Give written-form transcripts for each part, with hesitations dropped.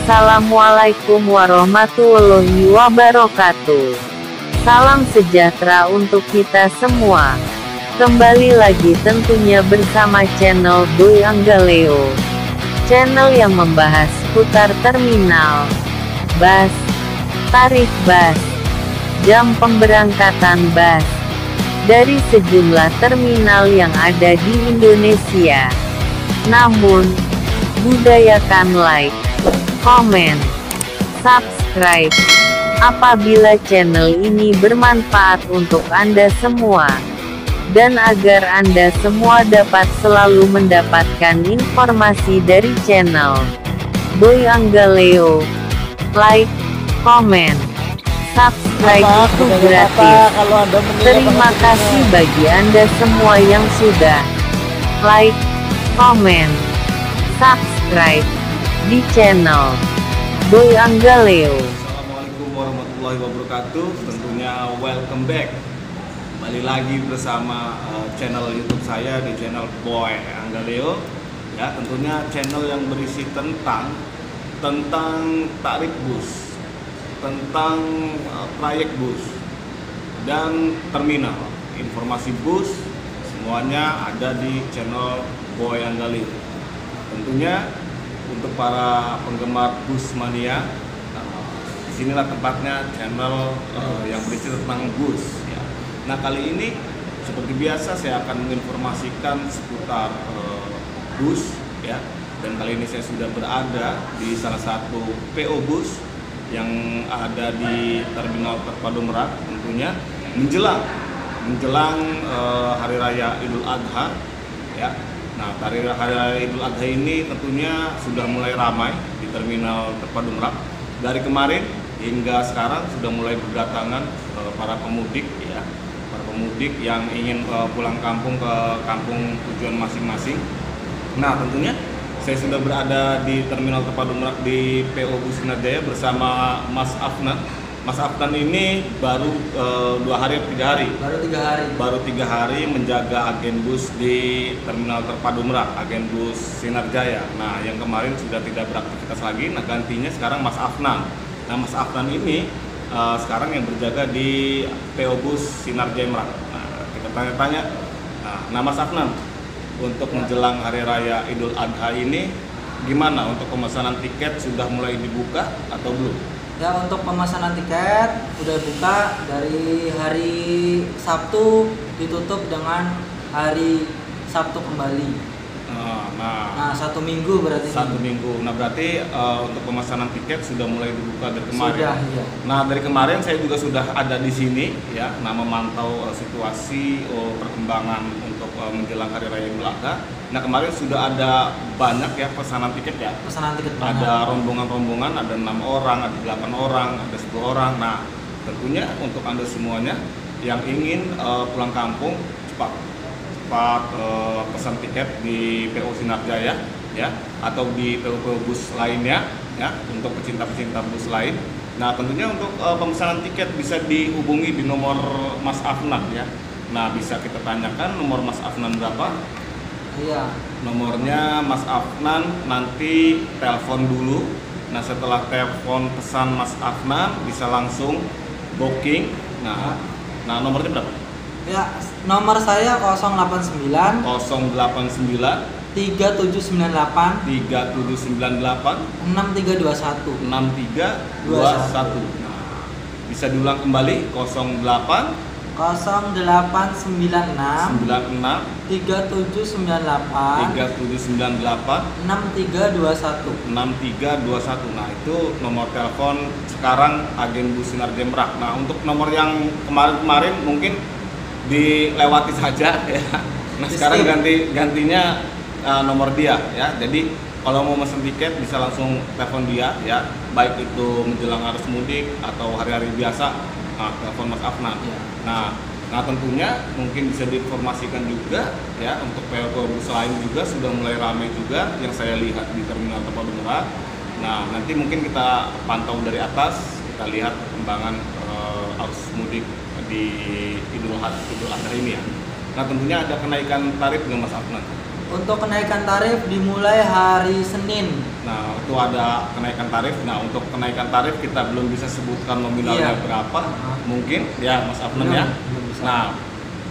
Assalamualaikum warahmatullahi wabarakatuh. Salam sejahtera untuk kita semua. Kembali lagi tentunya bersama channel Boy Anggaleo. Channel yang membahas seputar terminal, bus, tarif bus, jam pemberangkatan bus, dari sejumlah terminal yang ada di Indonesia. Namun, budayakan like, komen, subscribe, apabila channel ini bermanfaat untuk Anda semua. Dan agar Anda semua dapat selalu mendapatkan informasi dari channel Boy Anggaleo. Like, komen, subscribe itu gratis. Terima kasih bagi Anda semua yang sudah like, komen, subscribe di channel Boy Anggaleo. Assalamualaikum warahmatullahi wabarakatuh. Tentunya welcome back. Kembali lagi bersama channel YouTube saya di channel Boy Anggaleo. Ya, tentunya channel yang berisi tentang tarif bus, tentang trayek bus dan terminal. Informasi bus semuanya ada di channel Boy Anggaleo. Tentunya untuk para penggemar bus mania, disinilah tempatnya channel yang berisi tentang bus. Ya. Nah, kali ini seperti biasa saya akan menginformasikan seputar bus, ya. Dan kali ini saya sudah berada di salah satu PO bus yang ada di Terminal Terpadu Merak, tentunya menjelang Hari Raya Idul Adha, ya. Nah, hari Raya Idul Adha ini tentunya sudah mulai ramai di Terminal Terpadu Merak. Dari kemarin hingga sekarang sudah mulai berdatangan para pemudik, ya, para pemudik yang ingin pulang kampung ke kampung tujuan masing-masing. Nah, tentunya saya sudah berada di Terminal Terpadu Merak di PO Bus Sinar Jaya bersama Mas Afnan. Mas Afnan ini baru 2 hari atau 3 hari? Baru 3 hari menjaga agen bus di Terminal Terpadu Merak, agen bus Sinar Jaya. Nah, yang kemarin sudah tidak beraktivitas lagi. Nah, gantinya sekarang Mas Afnan. Nah, Mas Afnan ini sekarang yang berjaga di PO Bus Sinar Jaya Merak. Nah, kita tanya-tanya. Nah, Mas Afnan, untuk menjelang Hari Raya Idul Adha ini, gimana untuk pemesanan tiket, sudah mulai dibuka atau belum? Ya, untuk pemesanan tiket udah buka dari hari Sabtu, ditutup dengan hari Sabtu kembali. Nah, 1 minggu berarti. 1 minggu. Nah, berarti untuk pemesanan tiket sudah mulai dibuka dari kemarin. Sudah, iya. Nah, dari kemarin saya juga sudah ada di sini, ya, memantau situasi perkembangan untuk menjelang Hari Raya Idul Adha. Nah, kemarin sudah ada banyak ya pesanan tiket, ya. Pesanan tiket banyak. Ada rombongan-rombongan, ada 6 orang, ada 8 orang, ada 10 orang. Nah, tentunya untuk Anda semuanya yang ingin pulang kampung cepat pesan tiket di PO Sinar Jaya, ya, atau di PO bus lainnya, ya, untuk pecinta-pecinta bus lain. Nah, tentunya untuk pemesanan tiket bisa dihubungi di nomor Mas Afnan, ya. Nah, bisa kita tanyakan nomor Mas Afnan berapa? Iya. Nomornya Mas Afnan, nanti telepon dulu. Nah, setelah telepon pesan Mas Afnan bisa langsung booking. Nah, nomornya berapa? Ya, nomor saya 089 3798 6321 6321. Nah, bisa diulang kembali 08 0896 96 3798 6321 6321. Nah, itu nomor telepon sekarang agen bus Sinar Jaya Merak. Nah, untuk nomor yang kemarin mungkin dilewati saja, ya. Nah, sekarang gantinya nomor dia, ya. Jadi kalau mau mesen tiket bisa langsung telepon dia, ya. Baik itu menjelang arus mudik atau hari-hari biasa, telepon Mas Afnan. Ya. Nah, tentunya mungkin bisa diinformasikan juga, ya, untuk PO bus lain juga sudah mulai ramai juga yang saya lihat di Terminal Terpadu Merak. Nah, nanti mungkin kita pantau dari atas, kita lihat perkembangan arus mudik di Idul Adha ini, ya. Nah, tentunya ada kenaikan tarif dengan Mas Afnan. Untuk kenaikan tarif dimulai hari Senin. Nah, itu ada kenaikan tarif. Nah, untuk kenaikan tarif kita belum bisa sebutkan nominalnya berapa. Mungkin ya Mas Afnan ya. Nah,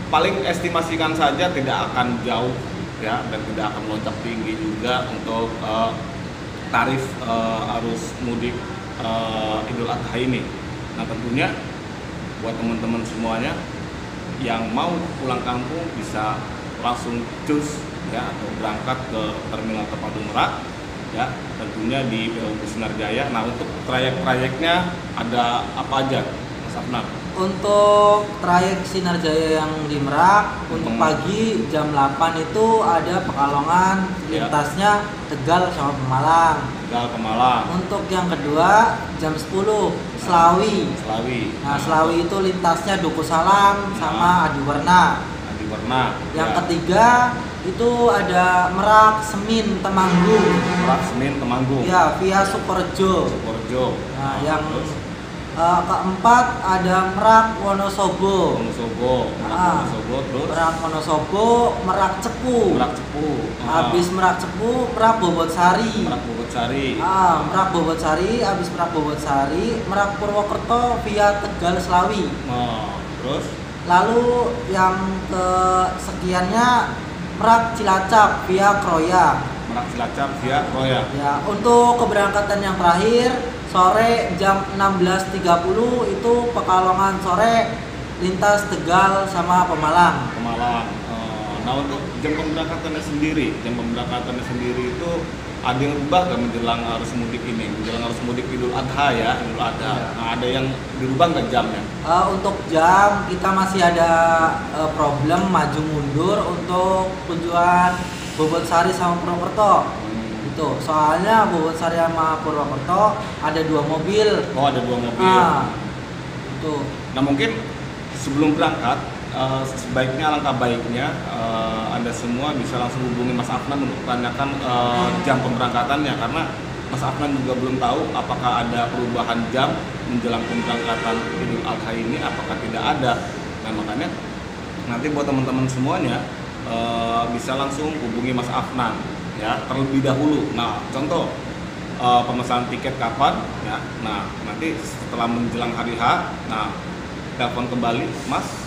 paling estimasikan saja tidak akan jauh ya, dan tidak akan melonjak tinggi juga untuk tarif arus mudik Idul Adha ini. Nah, tentunya buat teman-teman semuanya yang mau pulang kampung bisa langsung cus ya, atau berangkat ke Terminal Terpadu Merak ya, tentunya di PLN Bus Sinar Jaya. Nah, untuk trayek-trayeknya ada apa aja Mas Afnan? Untuk trayek Sinar Jaya yang di Merak untuk pagi jam 8 itu ada Pekalongan, lintasnya Tegal sama Pemalang. Tegal Pemalang. Untuk yang kedua jam 10 Selawi. Nah, Selawi itu lintasnya Duku Salam sama Adiwarna. Yang ketiga itu ada Merak Semin Temanggung. Ya, via Sukorejo. Nah, yang keempat ada Merak Wonosobo. Merak Wonosobo, Merak Cepu. Habis Merak Cepu, Merak Bobotsari. Merak Bobotsari, habis Merak Bobotsari, Merak Purwokerto via Tegal Selawi. Terus lalu yang kesekiannya Merak Cilacap via Kroya. Ya, untuk keberangkatan yang terakhir sore jam 16.30 itu Pekalongan sore lintas Tegal sama Pemalang. Nah, untuk jam pemberangkatannya sendiri itu ada yang berubah nggak menjelang arus mudik ini, menjelang arus mudik Idul Adha ya, Idul Adha. Nah, ada yang dirubah nggak jamnya? Untuk jam kita masih ada problem maju mundur untuk tujuan Bobotsari sama Purwokerto. Itu soalnya Bobotsari sama Purwokerto ada 2 mobil. Ada 2 mobil. Itu. Nah, mungkin sebelum berangkat sebaiknya, alangkah baiknya Anda semua bisa langsung hubungi Mas Afnan untuk tanyakan jam pemberangkatannya, karena Mas Afnan juga belum tahu apakah ada perubahan jam menjelang pemberangkatan Idul Adha ini, apakah tidak ada. Nah, makanya nanti buat teman-teman semuanya bisa langsung hubungi Mas Afnan ya terlebih dahulu. Nah, contoh pemesanan tiket kapan ya. Nah, nanti setelah menjelang hari H, nah telepon kembali, Mas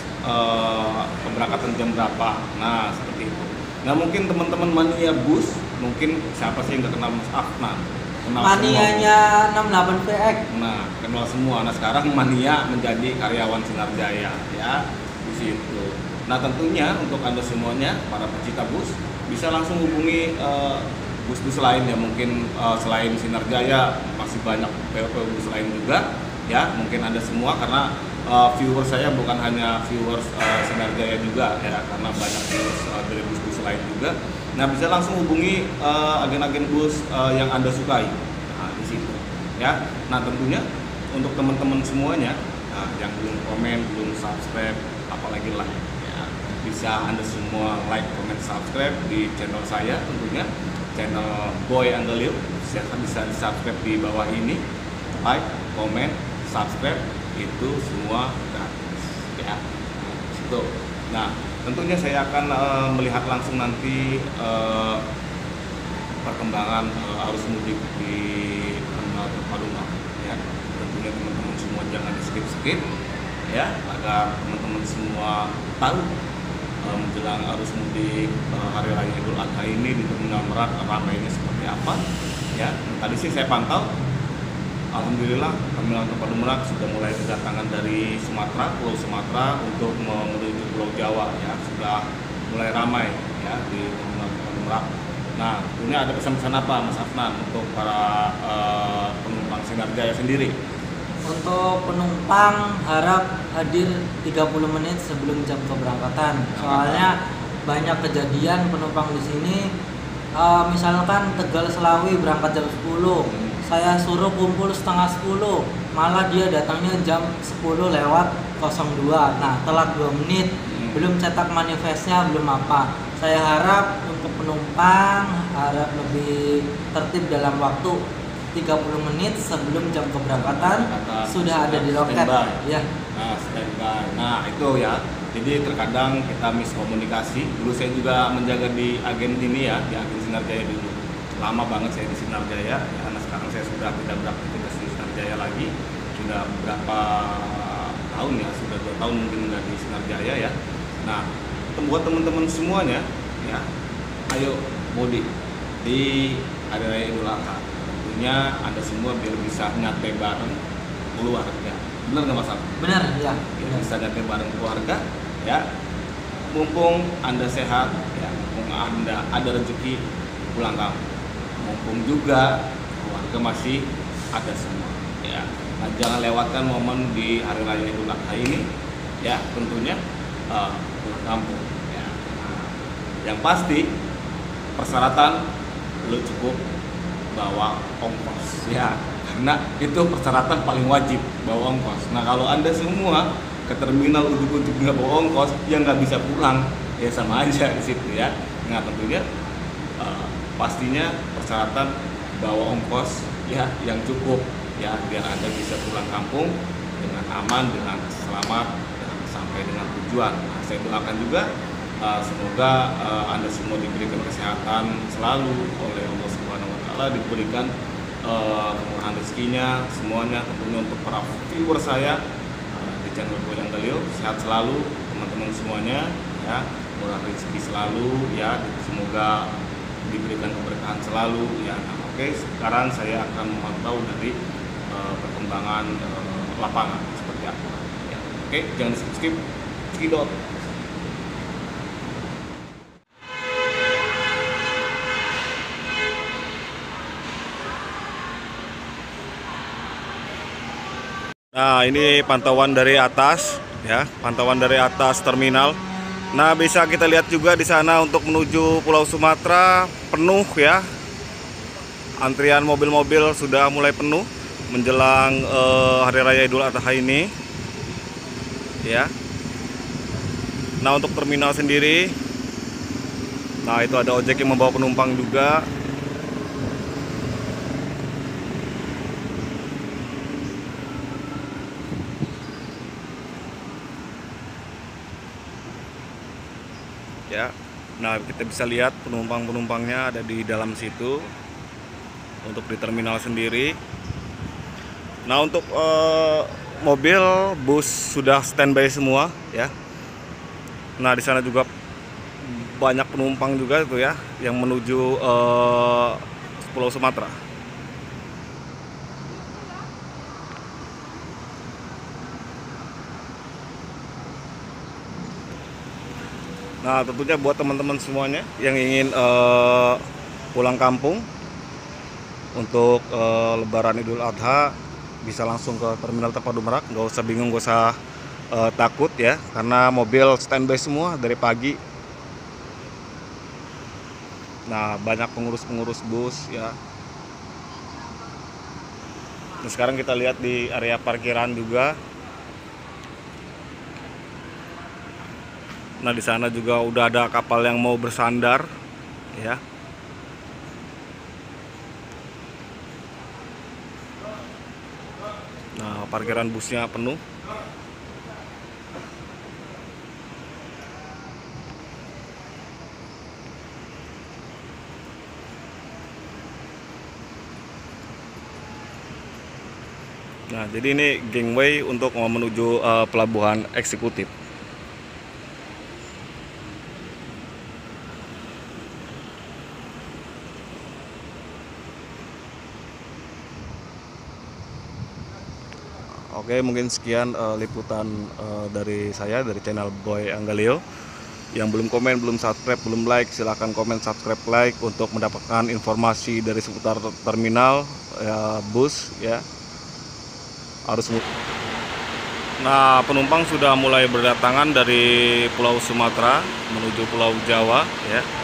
pemberangkatan jam berapa. Nah, seperti itu. Nah, mungkin teman-teman mania bus, mungkin siapa sih yang nggak kenal Mas Afnan? Manianya 68 PX. Nah, kenal semua. Nah, sekarang mania menjadi karyawan Sinar Jaya ya di situ. Nah, tentunya untuk Anda semuanya para pecinta bus bisa langsung hubungi bus-bus lain ya, mungkin selain Sinar Jaya masih banyak PO bus lain juga ya, mungkin Anda semua, karena viewers saya bukan hanya viewers Sinar Jaya juga ya, karena banyak viewers dari bus-bus lain juga. Nah, bisa langsung hubungi agen-agen bus yang Anda sukai. Nah, di situ ya. Nah, tentunya untuk teman-teman semuanya yang belum komen, belum subscribe, apalagi like ya, bisa Anda semua like, comment, subscribe di channel saya, tentunya channel Boy Anggelil. Bisa di subscribe di bawah ini, like, comment, subscribe, itu semua gratis ya. Situ. Nah, tentunya saya akan melihat langsung nanti perkembangan arus mudik di Terminal Terpadu Merak ya. Tentunya teman-teman semua jangan di skip ya, agar teman-teman semua tahu menjelang arus mudik hari raya Idul Adha ini di Terminal Merak ramainya seperti apa ya. Tadi sih saya pantau, alhamdulillah Terminal Terpadu Merak sudah mulai kedatangan dari Sumatera, Pulau Sumatera untuk menuju Pulau Jawa ya, sudah mulai ramai ya di Terminal Terpadu Merak. Nah, tentunya ada pesan-pesan apa Mas Afnan untuk para penumpang Sinar Jaya sendiri? Untuk penumpang harap hadir 30 menit sebelum jam keberangkatan. Soalnya banyak kejadian penumpang di sini, misalkan Tegal Selawi berangkat jam 10, saya suruh kumpul setengah 10, malah dia datangnya jam 10 lewat 02. Nah, telat 2 menit, belum cetak manifestnya, belum apa. Saya harap untuk penumpang harap lebih tertib dalam waktu 30 menit sebelum jam keberangkatan sudah ada di loket ya. Nah, standby. Nah, itu ya. Jadi terkadang kita miskomunikasi. Dulu saya juga menjaga di agen ini ya, di agen Sinar Jaya dulu. Lama banget saya di Sinar Jaya, ya, karena sekarang saya sudah tidak beraktivitas di Sinar Jaya lagi. Sudah berapa tahun ya, sudah 2 tahun mungkin nggak di Sinar Jaya ya. Nah, buat teman-teman semuanya ya, ayo mudik di Hari Raya Idul Adha. Tentunya Anda semua biar bisa nyate bareng keluarga. Benar nggak Mas Al? Benar, ya. Biar bisa nyate bareng keluarga ya. Mumpung Anda sehat ya, mumpung Anda ada rezeki pulang kampung. Mumpung juga keluarga masih ada semua ya. Nah, jangan lewatkan momen di Hari Raya Idul Adha ini ya, tentunya pulang kampung ya. Nah, yang pasti persyaratan lo cukup bawa ongkos ya, karena itu persyaratan paling wajib, bawa ongkos. Nah, kalau Anda semua ke terminal ujuk-ujuk nggak bawa ongkos, ya nggak bisa pulang, ya sama aja di situ ya. Nah, tentunya pastinya persyaratan bawa ongkos ya yang cukup ya, biar Anda bisa pulang kampung dengan aman, dengan selamat, dan sampai dengan tujuan. Nah, saya doakan juga semoga Anda semua diberikan kesehatan selalu oleh Allah Subhanahu wa Ta'ala, diberikan kemurahan rezekinya semuanya. Tentunya untuk para viewer saya di channel Boy Anggalio, sehat selalu teman-teman semuanya ya, murah rezeki selalu ya, semoga diberikan keberkahan selalu ya. Nah, oke, sekarang saya akan memantau dari perkembangan lapangan seperti apa ya. Oke, jangan skip skidot. Nah, ini pantauan dari atas ya, pantauan dari atas terminal. Nah, bisa kita lihat juga di sana untuk menuju Pulau Sumatera penuh ya. Antrian mobil-mobil sudah mulai penuh menjelang Hari Raya Idul Adha ini ya. Nah, untuk terminal sendiri, nah itu ada ojek yang membawa penumpang juga. Ya, nah kita bisa lihat penumpang-penumpangnya ada di dalam situ untuk di terminal sendiri. Nah, untuk mobil, bus sudah standby semua ya. Nah, di sana juga banyak penumpang juga itu ya yang menuju Pulau Sumatera. Nah, tentunya buat teman-teman semuanya yang ingin pulang kampung untuk Lebaran Idul Adha, bisa langsung ke Terminal Terpadu Merak, nggak usah bingung, nggak usah takut ya, karena mobil standby semua dari pagi. Nah, banyak pengurus-pengurus bus ya. Nah, sekarang kita lihat di area parkiran juga. Nah, di sana juga udah ada kapal yang mau bersandar ya. Nah, parkiran busnya penuh. Nah, jadi ini gangway untuk menuju pelabuhan eksekutif. Oke, mungkin sekian liputan dari saya, dari channel Boy Anggalio. Yang belum komen, belum subscribe, belum like, silahkan komen, subscribe, like untuk mendapatkan informasi dari seputar terminal bus ya, arus mudik. Nah, penumpang sudah mulai berdatangan dari Pulau Sumatera menuju Pulau Jawa ya.